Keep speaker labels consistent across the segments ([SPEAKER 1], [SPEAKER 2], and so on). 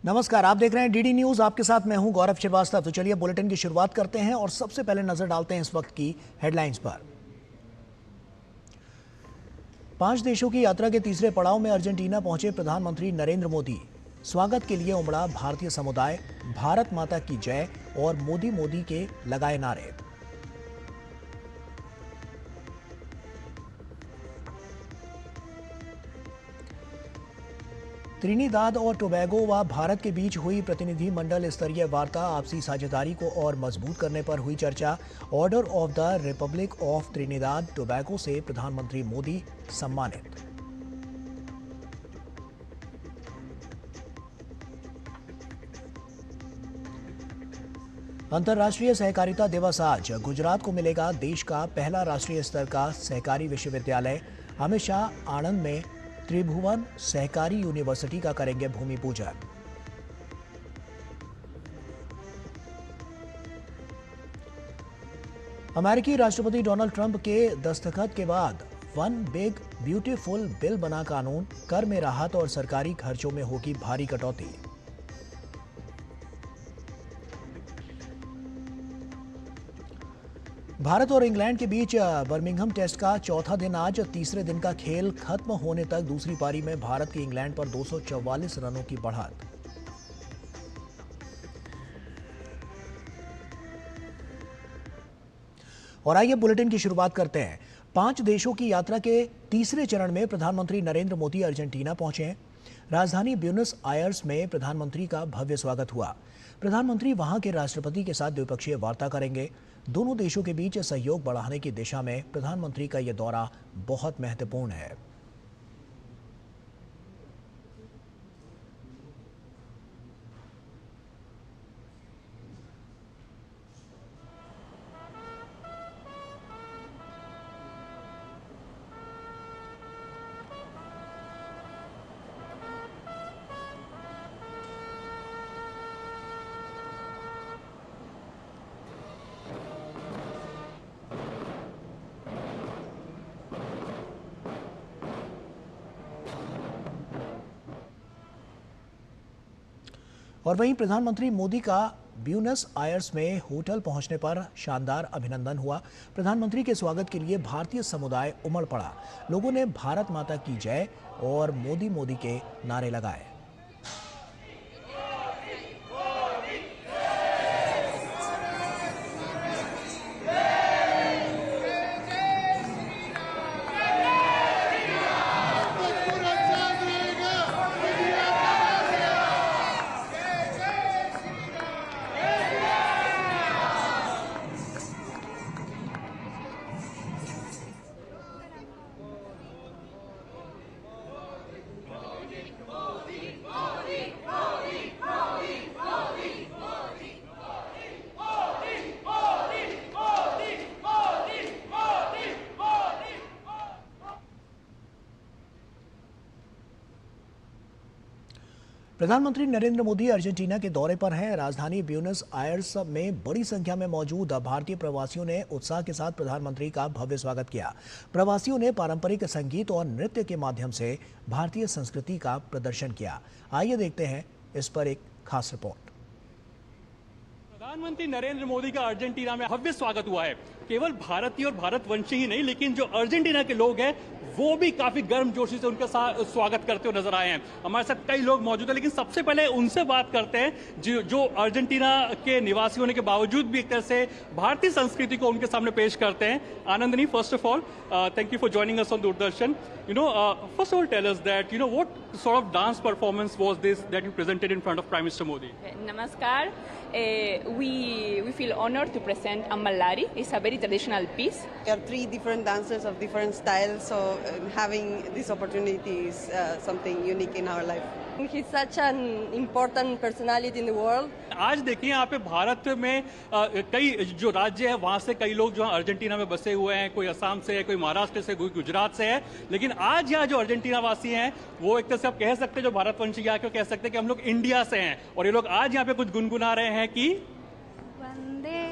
[SPEAKER 1] नमस्कार, आप देख रहे हैं डीडी न्यूज। आपके साथ मैं हूं गौरव श्रीवास्तव। तो चलिए बुलेटिन की शुरुआत करते हैं और सबसे पहले नजर डालते हैं इस वक्त की हेडलाइंस पर। 5 देशों की यात्रा के तीसरे पड़ाव में अर्जेंटीना पहुंचे प्रधानमंत्री नरेंद्र मोदी। स्वागत के लिए उमड़ा भारतीय समुदाय। भारत माता की जय और मोदी मोदी के लगाए नारे। त्रिनिदाद और टोबैगो व भारत के बीच हुई प्रतिनिधिमंडल स्तरीय वार्ता। आपसी साझेदारी को और मजबूत करने पर हुई चर्चा। Order of the Republic of Trinidad Tobago से प्रधानमंत्री मोदी सम्मानित। अंतर्राष्ट्रीय सहकारिता दिवस आज। गुजरात को मिलेगा देश का पहला राष्ट्रीय स्तर का सहकारी विश्वविद्यालय। अमित शाह आणंद में त्रिभुवन सहकारी यूनिवर्सिटी का करेंगे भूमि पूजन। अमेरिकी राष्ट्रपति डोनाल्ड ट्रंप के दस्तखत के बाद वन बिग ब्यूटीफुल बिल बना कानून। कर में राहत और सरकारी खर्चों में होगी भारी कटौती। भारत और इंग्लैंड के बीच बर्मिंघम टेस्ट का चौथा दिन आज। तीसरे दिन का खेल खत्म होने तक दूसरी पारी में भारत की इंग्लैंड पर 244 रनों की बढ़त। और आइए बुलेटिन की शुरुआत करते हैं। 5 देशों की यात्रा के तीसरे चरण में प्रधानमंत्री नरेंद्र मोदी अर्जेंटीना पहुंचे हैं। राजधानी ब्यूनस आयर्स में प्रधानमंत्री का भव्य स्वागत हुआ। प्रधानमंत्री वहां के राष्ट्रपति के साथ द्विपक्षीय वार्ता करेंगे। दोनों देशों के बीच सहयोग बढ़ाने की दिशा में प्रधानमंत्री का यह दौरा बहुत महत्वपूर्ण है। और वहीं प्रधानमंत्री मोदी का ब्यूनस आयर्स में होटल पहुंचने पर शानदार अभिनंदन हुआ। प्रधानमंत्री के स्वागत के लिए भारतीय समुदाय उमड़ पड़ा। लोगों ने भारत माता की जय और मोदी मोदी के नारे लगाए। प्रधानमंत्री नरेंद्र मोदी अर्जेंटीना के दौरे पर हैं। राजधानी ब्यूनस आयर्स में बड़ी संख्या में मौजूद भारतीय प्रवासियों ने उत्साह के साथ प्रधानमंत्री का भव्य स्वागत किया। प्रवासियों ने पारंपरिक संगीत और नृत्य के माध्यम से भारतीय संस्कृति का प्रदर्शन किया। आइए देखते हैं इस पर एक खास रिपोर्ट।
[SPEAKER 2] प्रधानमंत्री नरेंद्र मोदी का अर्जेंटीना में भव्य स्वागत हुआ है। केवल भारतीय और भारतवंशी ही नहीं, लेकिन जो अर्जेंटीना के लोग हैं वो भी काफी गर्मजोशी से उनका स्वागत करते हुए नजर आए हैं। हमारे साथ कई लोग मौजूद हैं, लेकिन सबसे पहले उनसे बात करते हैं जो अर्जेंटीना के निवासी होने के बावजूद भी एक तरह से भारतीय संस्कृति को उनके सामने पेश करते हैं। Anandini, first of all thank you for joining us on Doordarshan. First of all, tell us that what sort of dance performance was this that you presented in front of Prime Minister Modi?
[SPEAKER 3] Namaskar. We feel honored to present Ammalari. It's a very traditional piece.
[SPEAKER 4] We are 3 different dancers of different styles, so having this opportunity is something unique in our life.
[SPEAKER 5] He's such an important personality in the world.
[SPEAKER 2] आज देखिए यहाँ पे भारत में कई जो राज्य है वहाँ से कई लोग जो अर्जेंटीना में बसे हुए हैं। कोई असम से है, कोई महाराष्ट्र से, कोई गुजरात से है। लेकिन आज यहाँ जो अर्जेंटीना वासी हैं वो एक तरह से आप कह सकते हैं, जो भारतवंशी यहाँ क्यों कह सकते हैं कि हम लोग इंडिया से हैं। और ये लोग आज यहाँ पे कुछ गुनगुना रहे हैं कि
[SPEAKER 5] वंदे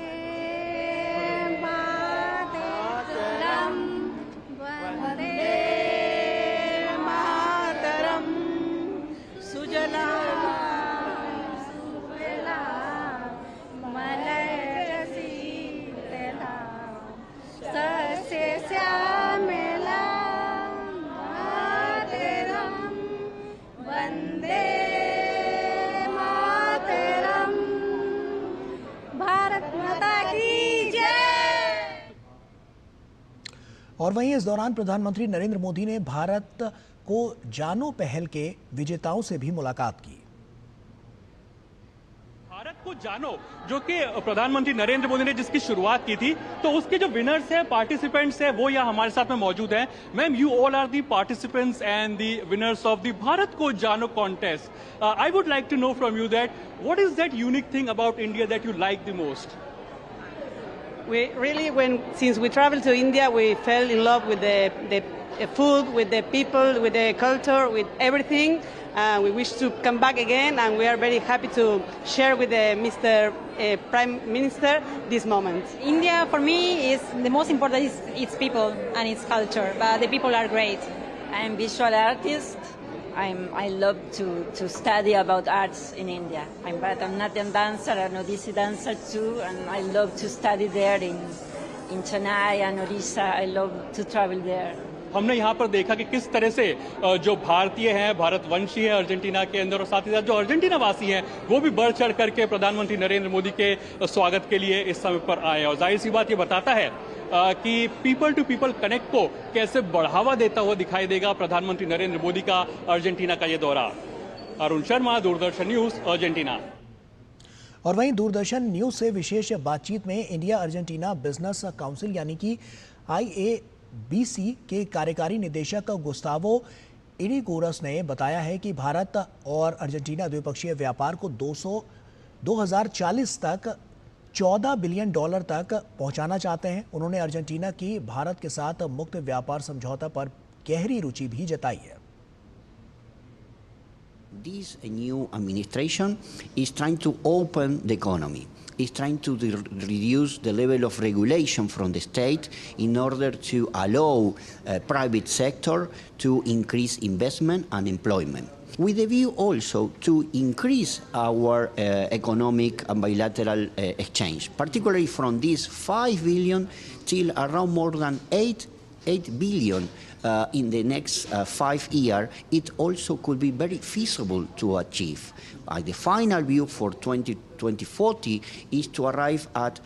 [SPEAKER 1] और वहीं इस दौरान प्रधानमंत्री नरेंद्र मोदी ने भारत को जानो पहल के विजेताओं से भी मुलाकात की।
[SPEAKER 2] भारत को जानो, जो कि प्रधानमंत्री नरेंद्र मोदी ने जिसकी शुरुआत की थी, तो उसके जो विनर्स हैं, पार्टिसिपेंट्स हैं, वो यहाँ हमारे साथ में मौजूद हैं। Ma'am, you all are the participants and the winners of the Bharat को जानो contest. I would like to know from you that what is that unique thing about India that you like the most?
[SPEAKER 4] We really, since we traveled to India, we fell in love with the food, with the people, with the culture, with everything. We wish to come back again, and we are very happy to share with Mr. Prime Minister this moment.
[SPEAKER 6] India, for me, is the most important is its people and its culture. But the people are great. I am visual artist. I love to study about arts in India. I'm Bharatanatyam dancer and Odissi dancer too, and I love to study there in Chennai and Odisha. I love to travel there.
[SPEAKER 2] हमने यहाँ पर देखा कि किस तरह से जो भारतीय हैं, भारतवंशी हैं अर्जेंटीना के अंदर, और साथ ही साथ जो अर्जेंटीना वासी हैं वो भी बढ़ चढ़ करके प्रधानमंत्री नरेंद्र मोदी के स्वागत के लिए इस समय पर आए। और जाहिर सी बात ये बताता है कि पीपल टू पीपल कनेक्ट को कैसे बढ़ावा देता हुआ दिखाई देगा प्रधानमंत्री नरेंद्र मोदी का अर्जेंटीना का ये दौरा। Arun Sharma, Doordarshan news, Argentina.
[SPEAKER 1] और वहीं दूरदर्शन न्यूज से विशेष बातचीत में इंडिया अर्जेंटीना बिजनेस काउंसिल यानी कि IABC के कार्यकारी निदेशक गुस्तावो इरिगोरस ने बताया है कि भारत और अर्जेंटीना द्विपक्षीय व्यापार को 2040 तक $14 बिलियन तक पहुंचाना चाहते हैं। उन्होंने अर्जेंटीना की भारत के साथ मुक्त व्यापार समझौता पर गहरी रुचि भी जताई है।
[SPEAKER 7] This new administration is trying to open the economy, is trying to reduce the level of regulation from the state in order to allow private sector to increase investment and employment. With a view also to increase our economic and bilateral exchange, particularly from these 5 billion till around more than 8 billion in the next 5 years. It also could be very feasible to achieve. The final view for 2040 is to arrive at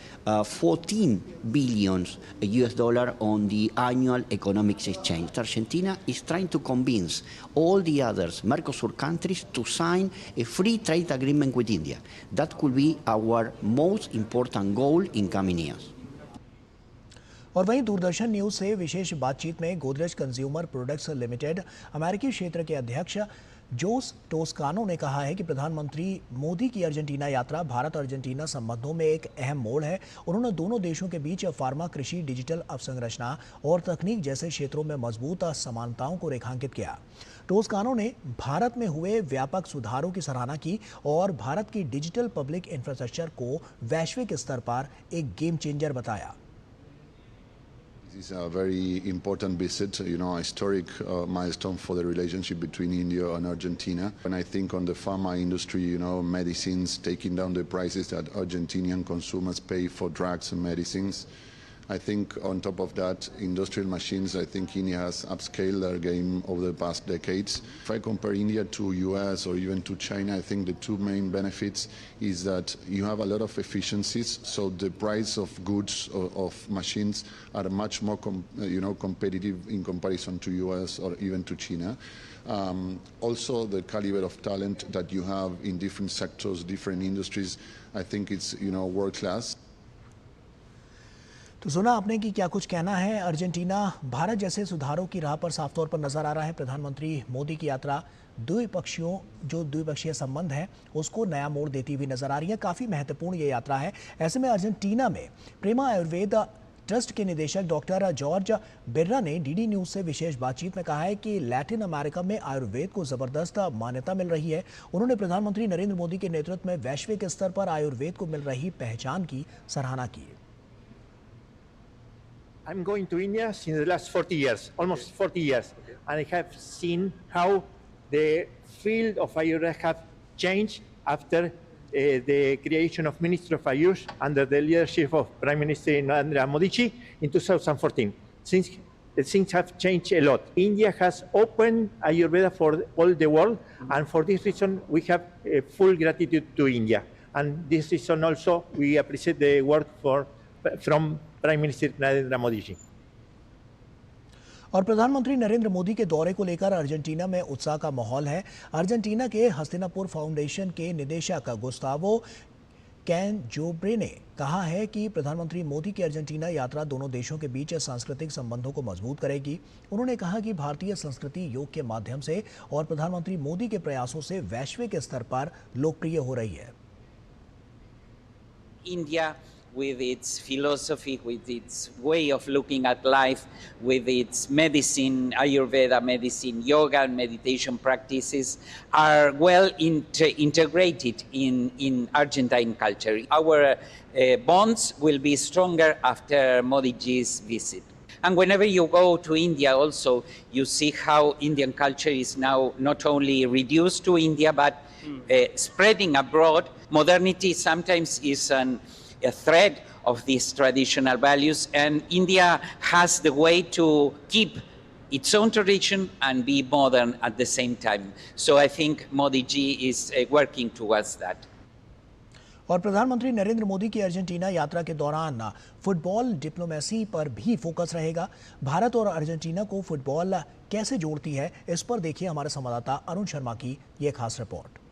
[SPEAKER 7] 14 billion US dollar on the annual economic exchange. Argentina is trying to convince all the others Mercosur countries to sign a free trade agreement with India. That could be our most important goal in coming years.
[SPEAKER 1] और वहीं Doordarshan news से विशेष बातचीत में Godrej consumer products limited अमेरिकी क्षेत्र के अध्यक्ष जोस टोस्कानो ने कहा है कि प्रधानमंत्री मोदी की अर्जेंटीना यात्रा भारत अर्जेंटीना संबंधों में एक अहम मोड़ है। उन्होंने दोनों देशों के बीच फार्मा, कृषि, डिजिटल अवसंरचना और तकनीक जैसे क्षेत्रों में मजबूत समानताओं को रेखांकित किया। टोस्कानो ने भारत में हुए व्यापक सुधारों की सराहना की और भारत की डिजिटल पब्लिक इंफ्रास्ट्रक्चर को वैश्विक स्तर पर एक गेम चेंजर बताया।
[SPEAKER 8] This is a very important visit, a historic milestone for the relationship between India and Argentina. And I think on the pharma industry, medicines, taking down the prices that Argentinian consumers pay for drugs and medicines. I think on top of that, industrial machines, I think India has upscaled their game over the past decades. If I compare India to US or even to China, I think the two main benefits is that you have a lot of efficiencies, so the price of goods of machines are much more competitive in comparison to US or even to China. Also, the caliber of talent that you have in different sectors, different industries, I think it's world class.
[SPEAKER 1] तो सुना आपने कि क्या कुछ कहना है। Argentina Bharat जैसे सुधारों की राह पर साफ तौर पर नजर आ रहा है। प्रधानमंत्री मोदी की यात्रा द्विपक्षीय संबंध है उसको नया मोड़ देती हुई नजर आ रही है। काफी महत्वपूर्ण ये यात्रा है। ऐसे में अर्जेंटीना में प्रेमा आयुर्वेद ट्रस्ट के निदेशक डॉक्टर जॉर्ज बेर्रा ने डीडी न्यूज से विशेष बातचीत में कहा है कि लैटिन अमेरिका में आयुर्वेद को जबरदस्त मान्यता मिल रही है। उन्होंने प्रधानमंत्री नरेंद्र मोदी के नेतृत्व में वैश्विक स्तर पर आयुर्वेद को मिल रही पहचान की सराहना की।
[SPEAKER 9] I'm going to India since the last 40 years, almost 40 years, and I have seen how the field of Ayurveda have changed after the creation of Ministry of Ayush under the leadership of Prime Minister Narendra Modi in 2014. Since things have changed a lot. India has opened Ayurveda for all the world, and for this reason we have full gratitude to India. And this reason also we appreciate the work from Prime Minister Narendra Modi ji.
[SPEAKER 1] और प्रधानमंत्री नरेंद्र मोदी के दौरे को लेकर Argentina में उत्साह का माहौल है। अर्जेंटीना के हस्तिनापुर फाउंडेशन के निदेशक गुस्तावो कैनजोब्रे ने कहा है कि प्रधानमंत्री मोदी की अर्जेंटीना यात्रा दोनों देशों के बीच सांस्कृतिक संबंधों को मजबूत करेगी। उन्होंने कहा कि भारतीय संस्कृति योग के माध्यम से और प्रधानमंत्री मोदी के प्रयासों से वैश्विक स्तर पर लोकप्रिय हो रही है।
[SPEAKER 10] India, with its philosophy, with its way of looking at life, with its medicine, Ayurveda medicine, yoga and meditation practices, are well integrated in Argentine culture. Our bonds will be stronger after Modi ji's visit. And whenever you go to India also, you see how Indian culture is now not only reduced to India, but spreading abroad. Modernity sometimes is a thread of these traditional values, and India has the way to keep its own tradition and be modern at the same time. So I think Modi ji is working towards that.
[SPEAKER 1] और प्रधानमंत्री नरेंद्र मोदी की Argentina यात्रा के दौरान football diplomacy पर भी focus रहेगा। भारत और अर्जेंटीना को फुटबॉल कैसे जोड़ती है, इस पर देखिए हमारे संवाददाता अरुण शर्मा की ये खास रिपोर्ट।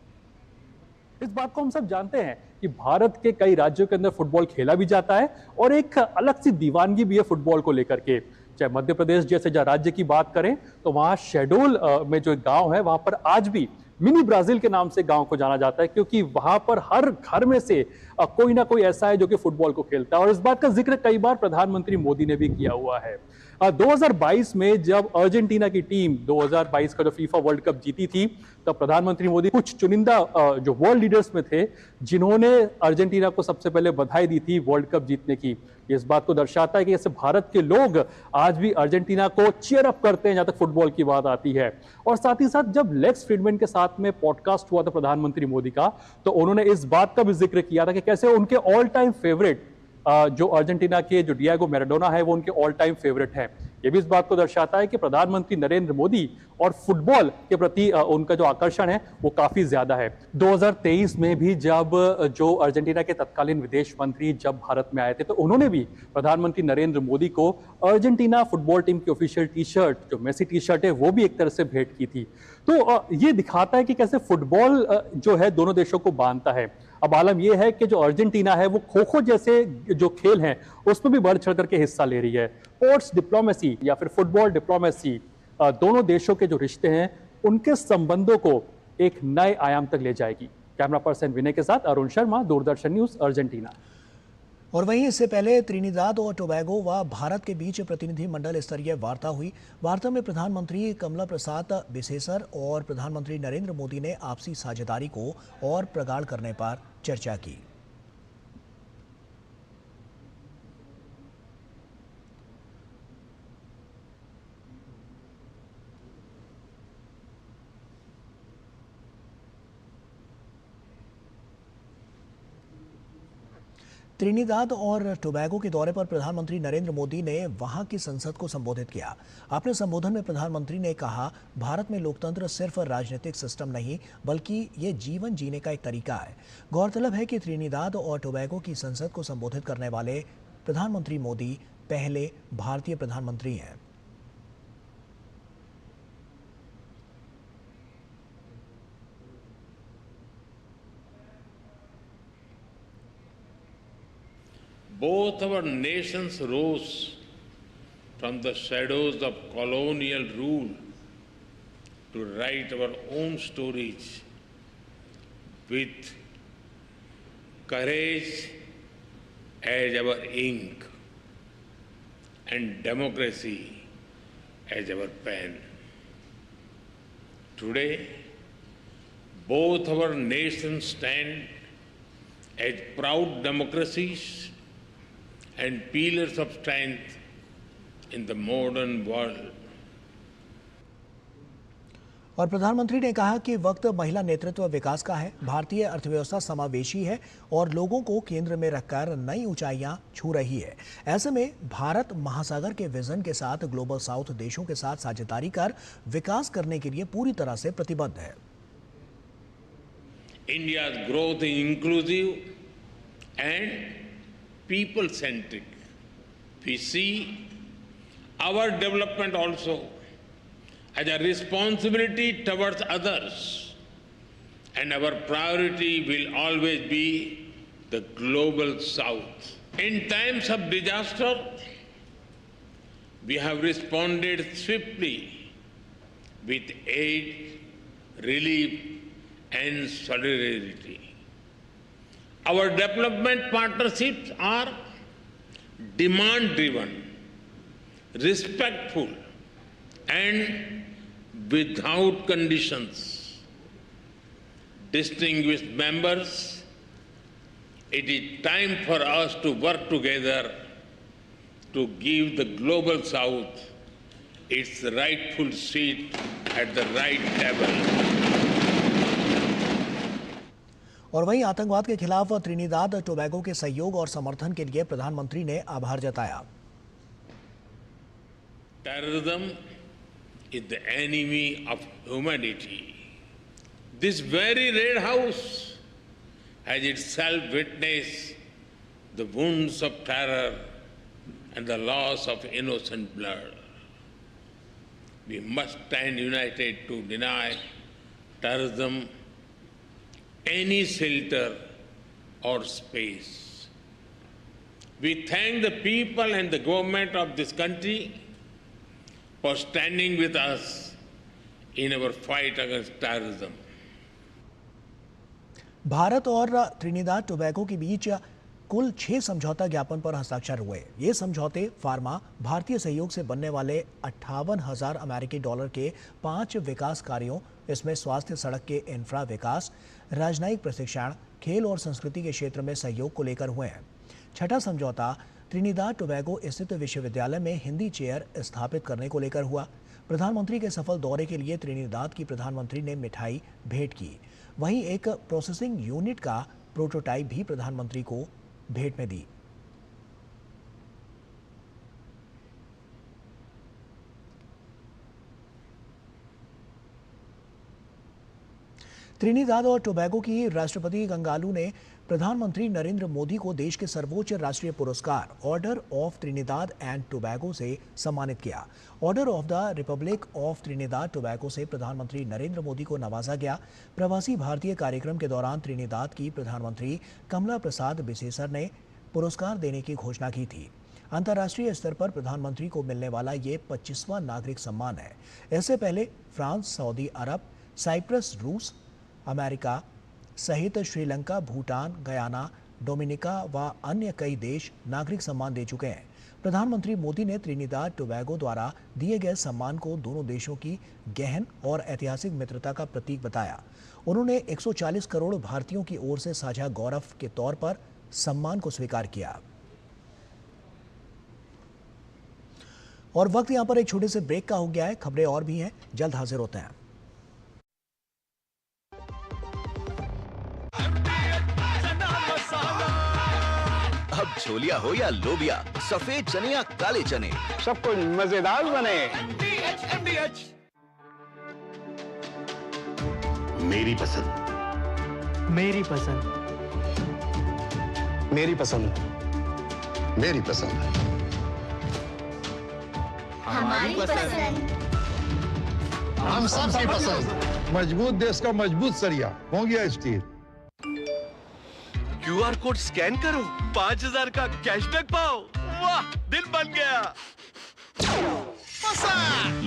[SPEAKER 11] इस बात को हम सब जानते हैं कि भारत के कई राज्यों के अंदर फुटबॉल खेला भी जाता है और एक अलग सी दीवानगी भी है फुटबॉल को लेकर के। चाहे मध्य प्रदेश जैसे राज्य की बात करें तो वहां शेडोल में जो गांव है वहां पर आज भी मिनी ब्राजील के नाम से गांव को जाना जाता है, क्योंकि वहां पर हर घर में से कोई ना कोई ऐसा है जो कि फुटबॉल को खेलता है। और इस बात का जिक्र कई बार प्रधानमंत्री मोदी ने भी किया हुआ है। 2022 में जब अर्जेंटीना की टीम 2022 का जो फीफा वर्ल्ड कप जीती थी, तब प्रधानमंत्री मोदी कुछ चुनिंदा जो वर्ल्ड लीडर्स में थे जिन्होंने अर्जेंटीना को सबसे पहले बधाई दी थी वर्ल्ड कप जीतने की। इस बात को दर्शाता है कि जैसे भारत के लोग आज भी अर्जेंटीना को चीयर अप करते हैं जहां तक फुटबॉल की बात आती है। और साथ ही साथ जब लेक्स फ्रीडमैन के साथ में पॉडकास्ट हुआ था प्रधानमंत्री मोदी का, तो उन्होंने इस बात का भी जिक्र किया था कि कैसे उनके ऑल टाइम फेवरेट जो अर्जेंटीना के जो डिएगो मैराडोना है वो उनके ऑल टाइम फेवरेट है। ये भी इस बात को दर्शाता है कि प्रधानमंत्री नरेंद्र मोदी और फुटबॉल के प्रति उनका जो आकर्षण है वो काफी ज्यादा है। 2023 में भी जब जो अर्जेंटीना के तत्कालीन विदेश मंत्री जब भारत में आए थे, तो उन्होंने भी प्रधानमंत्री नरेंद्र मोदी को अर्जेंटीना फुटबॉल टीम की ऑफिशियल टी शर्ट, जो मेसी टी शर्ट है, वो भी एक तरह से भेंट की थी। तो ये दिखाता है कि कैसे फुटबॉल जो है दोनों देशों को बांधता है। अब आलम यह है कि जो अर्जेंटीना है वो खो खो जैसे जो खेल हैं उसमें भी बढ़ चढ़ करके हिस्सा ले रही है। स्पोर्ट्स डिप्लोमेसी या फिर फुटबॉल डिप्लोमेसी दोनों देशों के जो रिश्ते हैं उनके संबंधों को एक नए आयाम तक ले जाएगी। कैमरा पर्सन विनय के साथ अरुण शर्मा, दूरदर्शन न्यूज, अर्जेंटीना।
[SPEAKER 1] और वहीं इससे पहले त्रिनिदाद और टोबैगो व भारत के बीच प्रतिनिधि मंडल स्तरीय वार्ता हुई। वार्ता में प्रधानमंत्री कमला प्रसाद बिसेसर और प्रधानमंत्री नरेंद्र मोदी ने आपसी साझेदारी को और प्रगाढ़ करने पर चर्चा की। त्रिनिदाद और टोबैगो के दौरे पर प्रधानमंत्री नरेंद्र मोदी ने वहां की संसद को संबोधित किया। अपने संबोधन में प्रधानमंत्री ने कहा, भारत में लोकतंत्र सिर्फ राजनीतिक सिस्टम नहीं बल्कि ये जीवन जीने का एक तरीका है। गौरतलब है कि त्रिनिदाद और टोबैगो की संसद को संबोधित करने वाले प्रधानमंत्री मोदी पहले भारतीय प्रधानमंत्री हैं।
[SPEAKER 12] Both our nations rose from the shadows of colonial rule to write our own stories with courage as our ink and democracy as our pen. Today, both our nations stand as proud democracies and pillars of strength in the modern world.
[SPEAKER 1] और प्रधानमंत्री ने कहा कि वक्त महिला नेतृत्व विकास का है। भारतीय अर्थव्यवस्था समावेशी है और लोगों को केंद्र में रखकर नई ऊंचाइयां छू रही है। ऐसे में भारत महासागर के विजन के साथ ग्लोबल साउथ देशों के साथ साझेदारी कर विकास करने के लिए पूरी तरह से प्रतिबद्ध है।
[SPEAKER 12] India's growth is inclusive and people-centric. We see our development also as a responsibility towards others, and our priority will always be the global south. In times of disaster, we have responded swiftly with aid, relief, and solidarity. Our development partnerships are demand-driven, respectful, and without conditions. Distinguished members, it is time for us to work together to give the global south its rightful seat at the right table.
[SPEAKER 1] और वहीं आतंकवाद के खिलाफ Trinidad Tobago के सहयोग और समर्थन के लिए प्रधानमंत्री ने आभार जताया।
[SPEAKER 12] Terrorism is the enemy of humanity. This very Red House has itself witnessed the wounds of terror and the loss of innocent blood. We must stand united to deny terrorism any shelter or space. We thank the people and the government of this country for standing with us in our fight against terrorism.
[SPEAKER 1] Bharat और Trinidad Tobago के बीच कुल 6 समझौता ज्ञापन पर हस्ताक्षर हुए। ये समझौते फार्मा, भारतीय सहयोग से बनने वाले 58,000 अमेरिकी डॉलर के 5 विकास कार्यों, इसमें स्वास्थ्य, सड़क के इंफ्रा विकास, राजनयिक प्रशिक्षण, खेल और संस्कृति के क्षेत्र में सहयोग को लेकर हुए हैं। छठा समझौता त्रिनिदाद टोबैगो स्थित विश्वविद्यालय में हिंदी चेयर स्थापित करने को लेकर हुआ। प्रधानमंत्री के सफल दौरे के लिए त्रिनिदाद की प्रधानमंत्री ने मिठाई भेंट की। वहीं एक प्रोसेसिंग यूनिट का प्रोटोटाइप भी प्रधानमंत्री को भेंट में दी। त्रिनिदाद और टोबैगो की राष्ट्रपति गंगालू ने प्रधानमंत्री नरेंद्र मोदी को देश के सर्वोच्च राष्ट्रीय पुरस्कार order of Trinidad and Tobago से सम्मानित किया। Order of the Republic of Trinidad Tobago से प्रधानमंत्री नरेंद्र मोदी को नवाजा गया। प्रवासी भारतीय कार्यक्रम के दौरान त्रिनिदाद की प्रधानमंत्री कमला प्रसाद बिसेसर ने पुरस्कार देने की घोषणा की थी। अंतर्राष्ट्रीय स्तर पर प्रधानमंत्री को मिलने वाला ये 25वां नागरिक सम्मान है। इससे पहले फ्रांस, सऊदी अरब, साइप्रस, रूस, अमेरिका सहित श्रीलंका, भूटान, गयाना, डोमिनिका व अन्य कई देश नागरिक सम्मान दे चुके हैं। प्रधानमंत्री मोदी ने त्रिनिदाद टोबैगो द्वारा दिए गए सम्मान को दोनों देशों की गहन और ऐतिहासिक मित्रता का प्रतीक बताया। उन्होंने 140 करोड़ भारतीयों की ओर से साझा गौरव के तौर पर सम्मान को स्वीकार किया। और वक्त यहां पर एक छोटे से ब्रेक का हो गया है। खबरें और भी हैं, जल्द हाजिर होते हैं।
[SPEAKER 13] अब छोलिया हो या लोबिया, सफेद चने या काले चने, सब कुछ मजेदार बने।
[SPEAKER 14] मेरी पसंद,
[SPEAKER 15] मेरी पसंद,
[SPEAKER 14] मेरी पसंद, मेरी पसंद,
[SPEAKER 16] हमारी पसंद,
[SPEAKER 14] हम सबकी पसंद।
[SPEAKER 17] मजबूत देश का मजबूत सरिया हो गया स्टील।
[SPEAKER 13] QR कोड स्कैन करो, 5,000 का कैशबैक पाओ। वाह, दिल बन गया।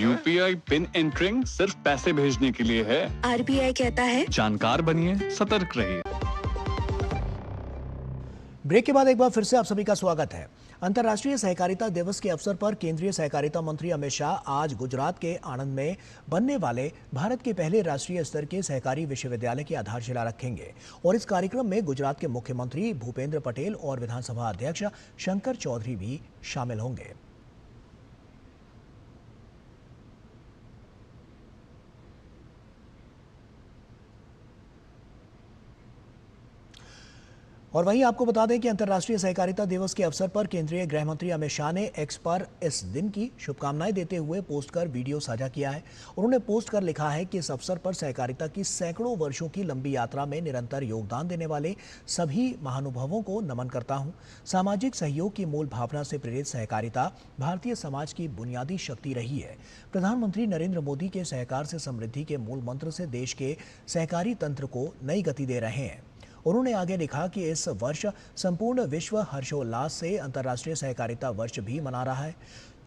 [SPEAKER 18] UPI पिन एंटरिंग सिर्फ पैसे भेजने के लिए है।
[SPEAKER 16] RBI कहता है
[SPEAKER 18] जानकार बनिए, सतर्क रहिए।
[SPEAKER 1] ब्रेक के बाद एक बार फिर से आप सभी का स्वागत है। अंतर्राष्ट्रीय सहकारिता दिवस के अवसर पर केंद्रीय सहकारिता मंत्री अमित शाह आज गुजरात के आणंद में बनने वाले भारत के पहले राष्ट्रीय स्तर के सहकारी विश्वविद्यालय की आधारशिला रखेंगे और इस कार्यक्रम में गुजरात के मुख्यमंत्री भूपेंद्र पटेल और विधानसभा अध्यक्ष शंकर चौधरी भी शामिल होंगे। और वहीं आपको बता दें कि अंतर्राष्ट्रीय सहकारिता दिवस के अवसर पर केंद्रीय गृह मंत्री अमित शाह ने एक्स पर इस दिन की शुभकामनाएं देते हुए पोस्ट कर वीडियो साझा किया है। उन्होंने पोस्ट कर लिखा है कि इस अवसर पर सहकारिता की सैकड़ों वर्षों की लंबी यात्रा में निरंतर योगदान देने वाले सभी महानुभावों को नमन करता हूं। सामाजिक सहयोग की मूल भावना से प्रेरित सहकारिता भारतीय समाज की बुनियादी शक्ति रही है। प्रधानमंत्री नरेंद्र मोदी के सहकार से समृद्धि के मूल मंत्र से देश के सहकारी तंत्र को नई गति दे रहे हैं। उन्होंने आगे लिखा कि इस वर्ष संपूर्ण विश्व हर्षोल्लास से अंतर्राष्ट्रीय सहकारिता वर्ष भी मना रहा है।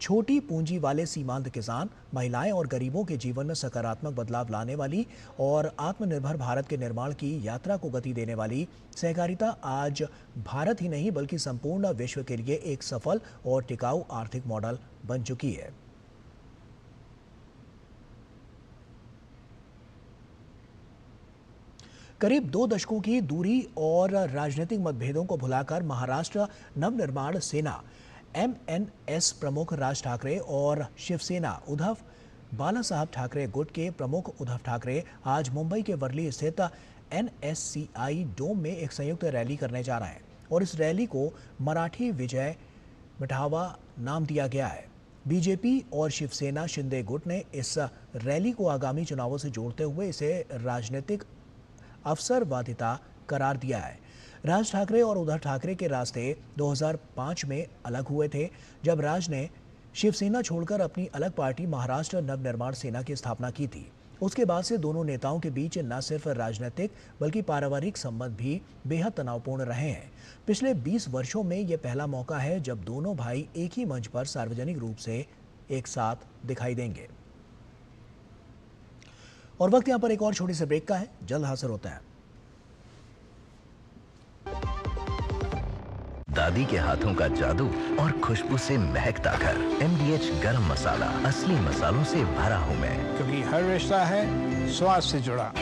[SPEAKER 1] छोटी पूंजी वाले सीमांत किसान, महिलाएं और गरीबों के जीवन में सकारात्मक बदलाव लाने वाली और आत्मनिर्भर भारत के निर्माण की यात्रा को गति देने वाली सहकारिता आज भारत ही नहीं बल्कि संपूर्ण विश्व के लिए एक सफल और टिकाऊ आर्थिक मॉडल बन चुकी है। करीब 2 दशकों की दूरी और राजनीतिक मतभेदों को भुलाकर महाराष्ट्र नवनिर्माण सेना MNS प्रमुख राज ठाकरे और शिवसेना उद्धव बालासाहब ठाकरे गुट के प्रमुख उद्धव ठाकरे आज मुंबई के वर्ली स्थित NSCI डोम में एक संयुक्त रैली करने जा रहे हैं और इस रैली को मराठी विजय मिठावा नाम दिया गया है। बीजेपी और शिवसेना शिंदे गुट ने इस रैली को आगामी चुनावों से जोड़ते हुए इसे राजनीतिक अवसरवादिता करार दिया है। राज ठाकरे और उद्धव ठाकरे के रास्ते 2005 में अलग हुए थे, जब राज ने शिवसेना छोड़कर अपनी अलग पार्टी महाराष्ट्र नवनिर्माण सेना की स्थापना की थी। उसके बाद से दोनों नेताओं के बीच न सिर्फ राजनीतिक बल्कि पारिवारिक संबंध भी बेहद तनावपूर्ण रहे हैं। पिछले 20 वर्षों में यह पहला मौका है जब दोनों भाई एक ही मंच पर सार्वजनिक रूप से एक साथ दिखाई देंगे। और वक्त यहां पर एक और छोटी सी ब्रेक का है, जल्द हाजिर होता है।
[SPEAKER 13] दादी के हाथों का जादू और खुशबू से महकता घर। MDH गरम मसाला, असली मसालों से भरा हूं मैं,
[SPEAKER 19] क्योंकि हर रिश्ता है स्वाद से जुड़ा।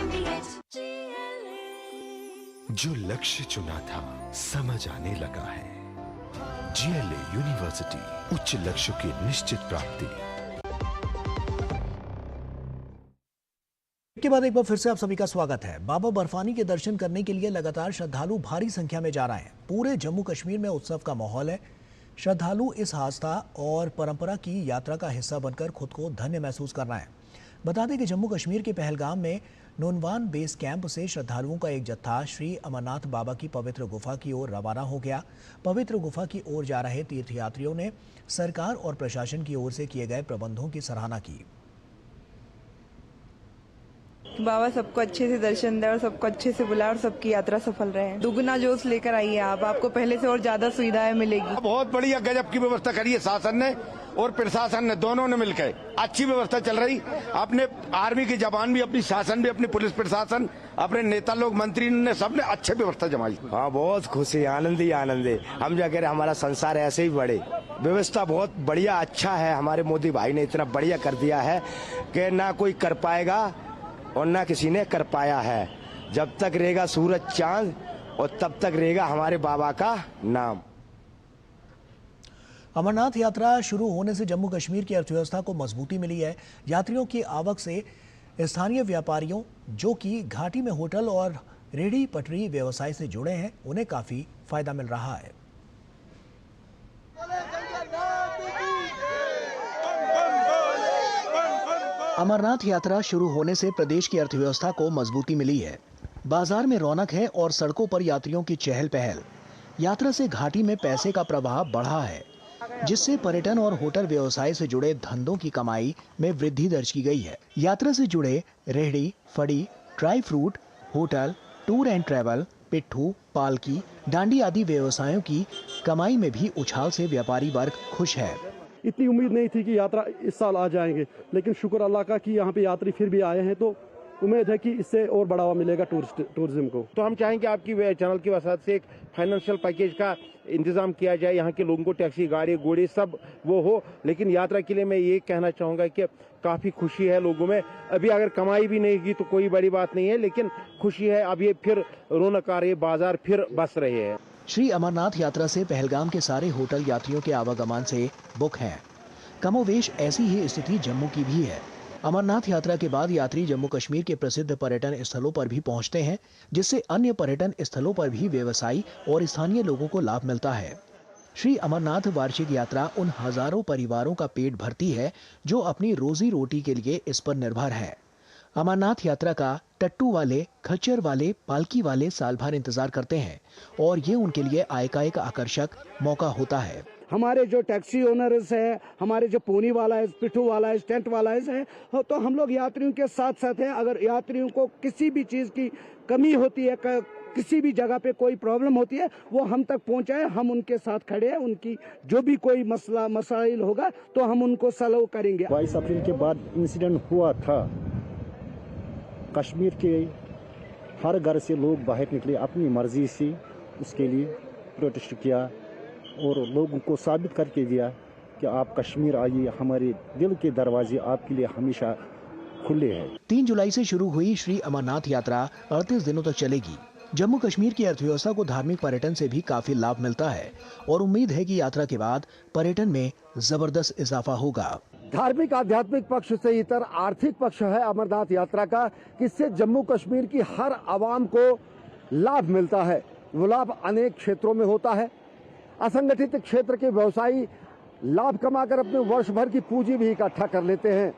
[SPEAKER 20] जो लक्ष्य चुना था समझ आने लगा है। GLA यूनिवर्सिटी, उच्च लक्ष्य की निश्चित प्राप्ति।
[SPEAKER 1] के बाद एक बार फिर से आप सभी का स्वागत है। बाबा बर्फानी के दर्शन करने के लिए लगातार श्रद्धालु भारी संख्या में जा रहे हैं। पूरे जम्मू कश्मीर में उत्सव का माहौल है। श्रद्धालु इस आस्था और परंपरा की यात्रा का हिस्सा बनकर खुद को धन्य महसूस कर रहे हैं। बता दें कि जम्मू कश्मीर के पहलगाम में नूनवान बेस कैंप से श्रद्धालुओं का एक जत्था श्री अमरनाथ बाबा की पवित्र गुफा की ओर रवाना हो गया। पवित्र गुफा की ओर जा रहे तीर्थयात्रियों ने सरकार और प्रशासन की ओर से किए गए प्रबंधों की सराहना की।
[SPEAKER 21] बाबा सबको अच्छे से दर्शन दे और सबको अच्छे से बुलाए और सबकी यात्रा सफल रहे। दुगना जोश लेकर आइए आप, आपको पहले से और ज्यादा सुविधाएं मिलेगी।
[SPEAKER 22] बहुत बढ़िया गजब की व्यवस्था करी है शासन ने और प्रशासन ने, दोनों ने मिलकर अच्छी व्यवस्था चल रही। अपने आर्मी के जवान भी, अपनी शासन भी, अपनी पुलिस प्रशासन, अपने नेता लोग, मंत्री ने, सबने अच्छी व्यवस्था जमाई।
[SPEAKER 23] हाँ, बहुत खुशी, आनंद ही आनंद है। हम जाकर हमारा संसार ऐसे ही बढ़े। व्यवस्था बहुत बढ़िया, अच्छा है। हमारे मोदी भाई ने इतना बढ़िया कर दिया है कि ना कोई कर पाएगा और ना किसी ने कर पाया है। जब तक रहेगा सूरज चांद और तब तक रहेगा हमारे बाबा का नाम।
[SPEAKER 1] अमरनाथ यात्रा शुरू होने से जम्मू कश्मीर की अर्थव्यवस्था को मजबूती मिली है। यात्रियों की आवक से स्थानीय व्यापारियों जो कि घाटी में होटल और रेहड़ी पटरी व्यवसाय से जुड़े हैं, उन्हें काफी फायदा मिल रहा है। अमरनाथ यात्रा शुरू होने से प्रदेश की अर्थव्यवस्था को मजबूती मिली है। बाजार में रौनक है और सड़कों पर यात्रियों की चहल पहल। यात्रा से घाटी में पैसे का प्रवाह बढ़ा है, जिससे पर्यटन और होटल व्यवसाय से जुड़े धंधों की कमाई में वृद्धि दर्ज की गई है। यात्रा से जुड़े रेहड़ी, फड़ी, dry fruit, hotel, tour and travel, पिट्ठू, पालकी, डांडी आदि व्यवसायों की कमाई में भी उछाल से व्यापारी वर्ग खुश है।
[SPEAKER 24] इतनी उम्मीद नहीं थी कि यात्रा इस साल आ जाएंगे, लेकिन शुक्र अल्लाह का कि यहाँ पे यात्री फिर भी आए हैं, तो उम्मीद है कि इससे और बढ़ावा मिलेगा टूरिज्म को।
[SPEAKER 22] तो हम चाहेंगे आपकी चैनल की वजह से एक फाइनेंशियल पैकेज का इंतजाम किया जाए। यहाँ के लोगों को टैक्सी, गाड़ी, घोड़े सब वो हो। लेकिन यात्रा के लिए मैं ये कहना चाहूँगा कि काफ़ी खुशी है लोगों में। अभी अगर कमाई भी नहीं की तो कोई बड़ी बात नहीं है, लेकिन खुशी है। अब ये फिर रौनक आ रही है, बाजार फिर बस रहे हैं।
[SPEAKER 1] श्री अमरनाथ यात्रा से पहलगाम के सारे होटल यात्रियों के आवागमन से बुक हैं। कमोवेश ऐसी ही स्थिति जम्मू की भी है। अमरनाथ यात्रा के बाद यात्री जम्मू कश्मीर के प्रसिद्ध पर्यटन स्थलों पर भी पहुंचते हैं, जिससे अन्य पर्यटन स्थलों पर भी व्यवसायी और स्थानीय लोगों को लाभ मिलता है। श्री अमरनाथ वार्षिक यात्रा उन हजारों परिवारों का पेट भरती है जो अपनी रोजी रोटी के लिए इस पर निर्भर है। अमरनाथ यात्रा का टट्टू वाले, खच्चर वाले, पालकी वाले साल भर इंतजार करते हैं और ये उनके लिए आय का एक आकर्षक मौका होता है।
[SPEAKER 24] हमारे जो टैक्सी ओनर्स है, हमारे जो पोनी वाला है, पिट्ठू वाला है, टेंट वाला है, तो हम लोग यात्रियों के साथ साथ हैं। अगर यात्रियों को किसी भी चीज़ की कमी होती है, किसी भी जगह पे कोई प्रॉब्लम होती है, वो हम तक पहुंचाए, हम उनके साथ खड़े हैं। उनकी जो भी कोई मसाइल होगा तो हम उनको सॉल्व करेंगे।
[SPEAKER 3] 22 अप्रैल के बाद इंसिडेंट हुआ था, कश्मीर के हर घर से लोग बाहर निकले अपनी मर्जी से, उसके लिए प्रोटेस्ट किया और लोगों को साबित करके दिया कि आप कश्मीर आइए, हमारे दिल के दरवाजे आपके लिए हमेशा खुले हैं।
[SPEAKER 1] 3 जुलाई से शुरू हुई श्री अमरनाथ यात्रा 38 दिनों तक चलेगी। जम्मू कश्मीर की अर्थव्यवस्था को धार्मिक पर्यटन से भी काफी लाभ मिलता है और उम्मीद है कि यात्रा के बाद पर्यटन में जबरदस्त इजाफा होगा।
[SPEAKER 24] धार्मिक आध्यात्मिक पक्ष से इतर आर्थिक पक्ष है अमरनाथ यात्रा का, इससे जम्मू कश्मीर की हर आवाम को लाभ मिलता है। वो लाभ अनेक क्षेत्रों में होता है। असंगठित क्षेत्र के व्यवसायी लाभ कमाकर अपने वर्ष भर की पूंजी भी इकट्ठा कर लेते हैं।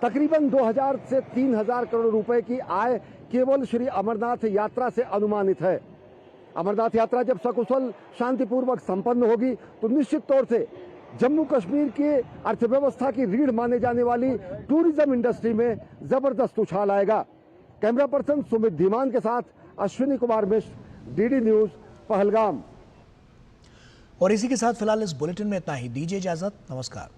[SPEAKER 24] तकरीबन 2000 से 3000 करोड़ रुपए की आय केवल श्री अमरनाथ यात्रा से अनुमानित है। अमरनाथ यात्रा जब सकुशल शांतिपूर्वक संपन्न होगी तो निश्चित तौर से जम्मू कश्मीर की अर्थव्यवस्था की रीढ़ माने जाने वाली टूरिज्म इंडस्ट्री में जबरदस्त उछाल आएगा। कैमरा पर्सन सुमित धीमान के साथ अश्विनी कुमार मिश्र, डीडी न्यूज, पहलगाम।
[SPEAKER 1] और इसी के साथ फिलहाल इस बुलेटिन में इतना ही। दीजिए इजाजत। नमस्कार।